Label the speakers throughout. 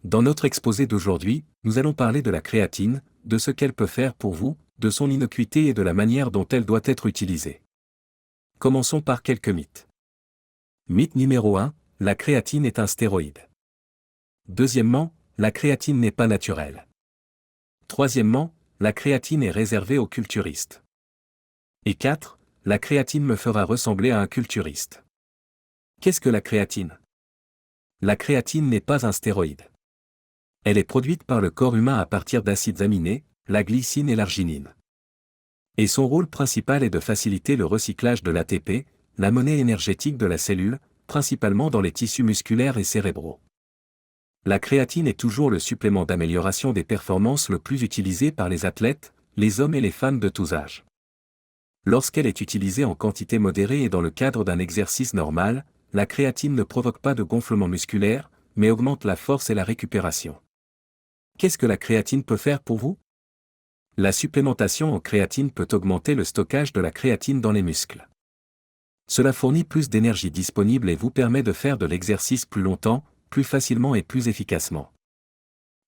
Speaker 1: Dans notre exposé d'aujourd'hui, nous allons parler de la créatine, de ce qu'elle peut faire pour vous, de son innocuité et de la manière dont elle doit être utilisée. Commençons par quelques mythes. Mythe numéro 1, la créatine est un stéroïde. Deuxièmement, la créatine n'est pas naturelle. Troisièmement, la créatine est réservée aux culturistes. Et 4, la créatine me fera ressembler à un culturiste. Qu'est-ce que la créatine? La créatine n'est pas un stéroïde. Elle est produite par le corps humain à partir d'acides aminés, la glycine et l'arginine. Et son rôle principal est de faciliter le recyclage de l'ATP, la monnaie énergétique de la cellule, principalement dans les tissus musculaires et cérébraux. La créatine est toujours le supplément d'amélioration des performances le plus utilisé par les athlètes, les hommes et les femmes de tous âges. Lorsqu'elle est utilisée en quantité modérée et dans le cadre d'un exercice normal, la créatine ne provoque pas de gonflement musculaire, mais augmente la force et la récupération. Qu'est-ce que la créatine peut faire pour vous? La supplémentation en créatine peut augmenter le stockage de la créatine dans les muscles. Cela fournit plus d'énergie disponible et vous permet de faire de l'exercice plus longtemps, plus facilement et plus efficacement.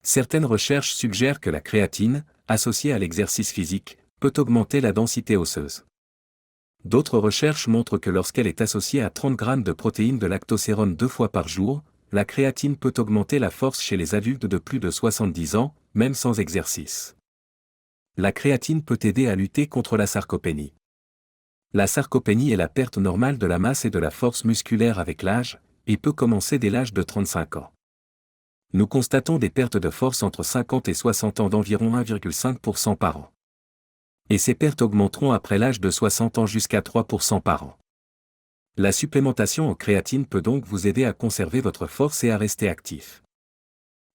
Speaker 1: Certaines recherches suggèrent que la créatine, associée à l'exercice physique, peut augmenter la densité osseuse. D'autres recherches montrent que lorsqu'elle est associée à 30 g de protéines de lactocérone 2 fois par jour, la créatine peut augmenter la force chez les adultes de plus de 70 ans, même sans exercice. La créatine peut aider à lutter contre la sarcopénie. La sarcopénie est la perte normale de la masse et de la force musculaire avec l'âge, et peut commencer dès l'âge de 35 ans. Nous constatons des pertes de force entre 50 et 60 ans d'environ 1,5% par an. Et ces pertes augmenteront après l'âge de 60 ans jusqu'à 3% par an. La supplémentation en créatine peut donc vous aider à conserver votre force et à rester actif.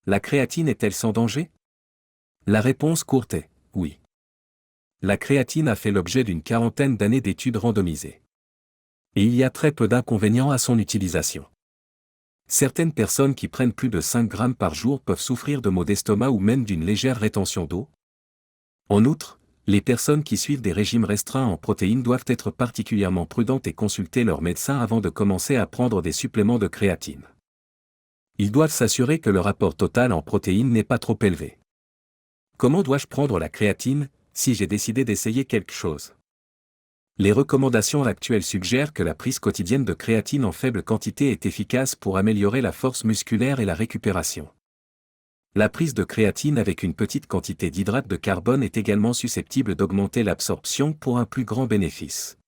Speaker 1: La créatine est-elle sans danger? La réponse courte est oui. La créatine a fait l'objet d'une quarantaine d'années d'études randomisées. Et il y a très peu d'inconvénients à son utilisation. Certaines personnes qui prennent plus de 5 g par jour peuvent souffrir de maux d'estomac ou même d'une légère rétention d'eau. En outre, les personnes qui suivent des régimes restreints en protéines doivent être particulièrement prudentes et consulter leur médecin avant de commencer à prendre des suppléments de créatine. Ils doivent s'assurer que le rapport total en protéines n'est pas trop élevé. Comment dois-je prendre la créatine, si j'ai décidé d'essayer quelque chose? Les recommandations actuelles suggèrent que la prise quotidienne de créatine en faible quantité est efficace pour améliorer la force musculaire et la récupération. La prise de créatine avec une petite quantité d'hydrate de carbone est également susceptible d'augmenter l'absorption pour un plus grand bénéfice.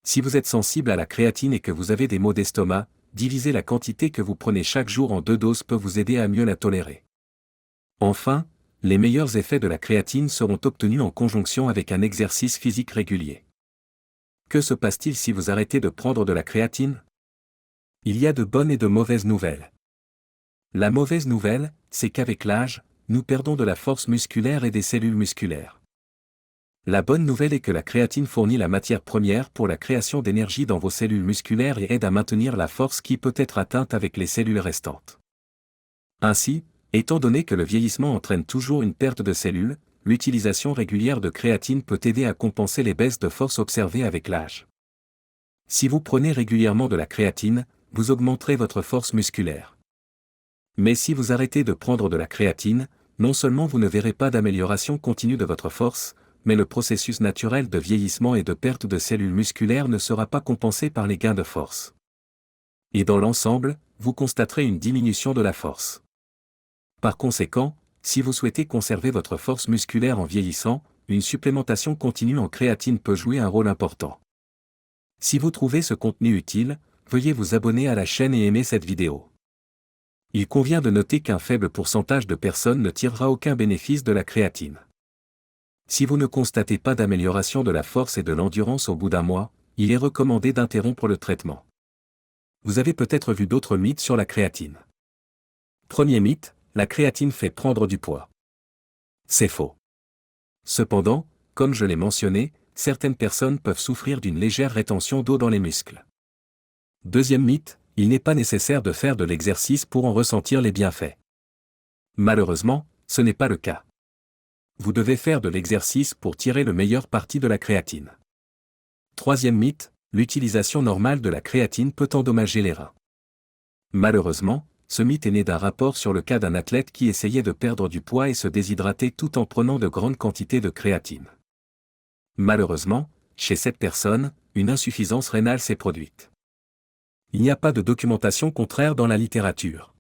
Speaker 1: Si vous êtes sensible à la créatine et que vous avez des maux d'estomac, diviser la quantité que vous prenez chaque jour en 2 doses peut vous aider à mieux la tolérer. Enfin, les meilleurs effets de la créatine seront obtenus en conjonction avec un exercice physique régulier. Que se passe-t-il si vous arrêtez de prendre de la créatine? Il y a de bonnes et de mauvaises nouvelles. La mauvaise nouvelle, c'est qu'avec l'âge, nous perdons de la force musculaire et des cellules musculaires. La bonne nouvelle est que la créatine fournit la matière première pour la création d'énergie dans vos cellules musculaires et aide à maintenir la force qui peut être atteinte avec les cellules restantes. Ainsi, étant donné que le vieillissement entraîne toujours une perte de cellules, l'utilisation régulière de créatine peut aider à compenser les baisses de force observées avec l'âge. Si vous prenez régulièrement de la créatine, vous augmenterez votre force musculaire. Mais si vous arrêtez de prendre de la créatine, non seulement vous ne verrez pas d'amélioration continue de votre force, mais le processus naturel de vieillissement et de perte de cellules musculaires ne sera pas compensé par les gains de force. Et dans l'ensemble, vous constaterez une diminution de la force. Par conséquent, si vous souhaitez conserver votre force musculaire en vieillissant, une supplémentation continue en créatine peut jouer un rôle important. Si vous trouvez ce contenu utile, veuillez vous abonner à la chaîne et aimer cette vidéo. Il convient de noter qu'un faible pourcentage de personnes ne tirera aucun bénéfice de la créatine. Si vous ne constatez pas d'amélioration de la force et de l'endurance au bout d'un mois, il est recommandé d'interrompre le traitement. Vous avez peut-être vu d'autres mythes sur la créatine. Premier mythe, la créatine fait prendre du poids. C'est faux. Cependant, comme je l'ai mentionné, certaines personnes peuvent souffrir d'une légère rétention d'eau dans les muscles. Deuxième mythe, il n'est pas nécessaire de faire de l'exercice pour en ressentir les bienfaits. Malheureusement, ce n'est pas le cas. Vous devez faire de l'exercice pour tirer le meilleur parti de la créatine. Troisième mythe, l'utilisation normale de la créatine peut endommager les reins. Malheureusement, Ce mythe est né d'un rapport sur le cas d'un athlète qui essayait de perdre du poids et se déshydrater tout en prenant de grandes quantités de créatine. Malheureusement, chez cette personne, une insuffisance rénale s'est produite. Il n'y a pas de documentation contraire dans la littérature.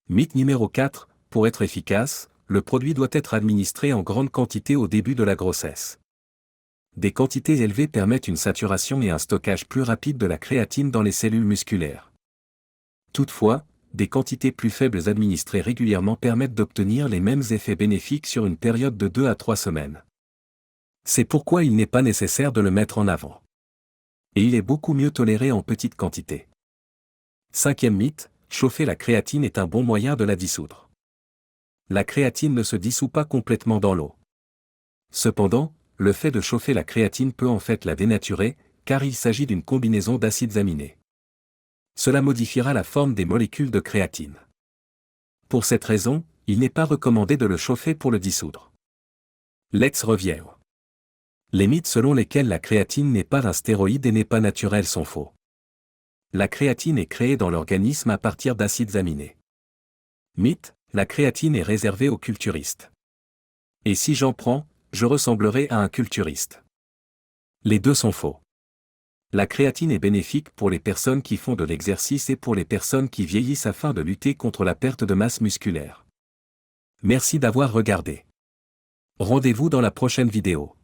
Speaker 1: Mythe numéro 4, pour être efficace, le produit doit être administré en grande quantité au début de la grossesse. Des quantités élevées permettent une saturation et un stockage plus rapide de la créatine dans les cellules musculaires. Toutefois, des quantités plus faibles administrées régulièrement permettent d'obtenir les mêmes effets bénéfiques sur une période de 2 à 3 semaines. C'est pourquoi il n'est pas nécessaire de le mettre en avant. Et il est beaucoup mieux toléré en petite quantité. 5e mythe, chauffer la créatine est un bon moyen de la dissoudre. La créatine ne se dissout pas complètement dans l'eau. Cependant, le fait de chauffer la créatine peut en fait la dénaturer, car il s'agit d'une combinaison d'acides aminés. Cela modifiera la forme des molécules de créatine. Pour cette raison, il n'est pas recommandé de le chauffer pour le dissoudre. Let's review. Les mythes selon lesquels la créatine n'est pas un stéroïde et n'est pas naturelle sont faux. La créatine est créée dans l'organisme à partir d'acides aminés. Mythe, la créatine est réservée aux culturistes. Et si j'en prends, je ressemblerai à un culturiste. Les deux sont faux. La créatine est bénéfique pour les personnes qui font de l'exercice et pour les personnes qui vieillissent afin de lutter contre la perte de masse musculaire. Merci d'avoir regardé. Rendez-vous dans la prochaine vidéo.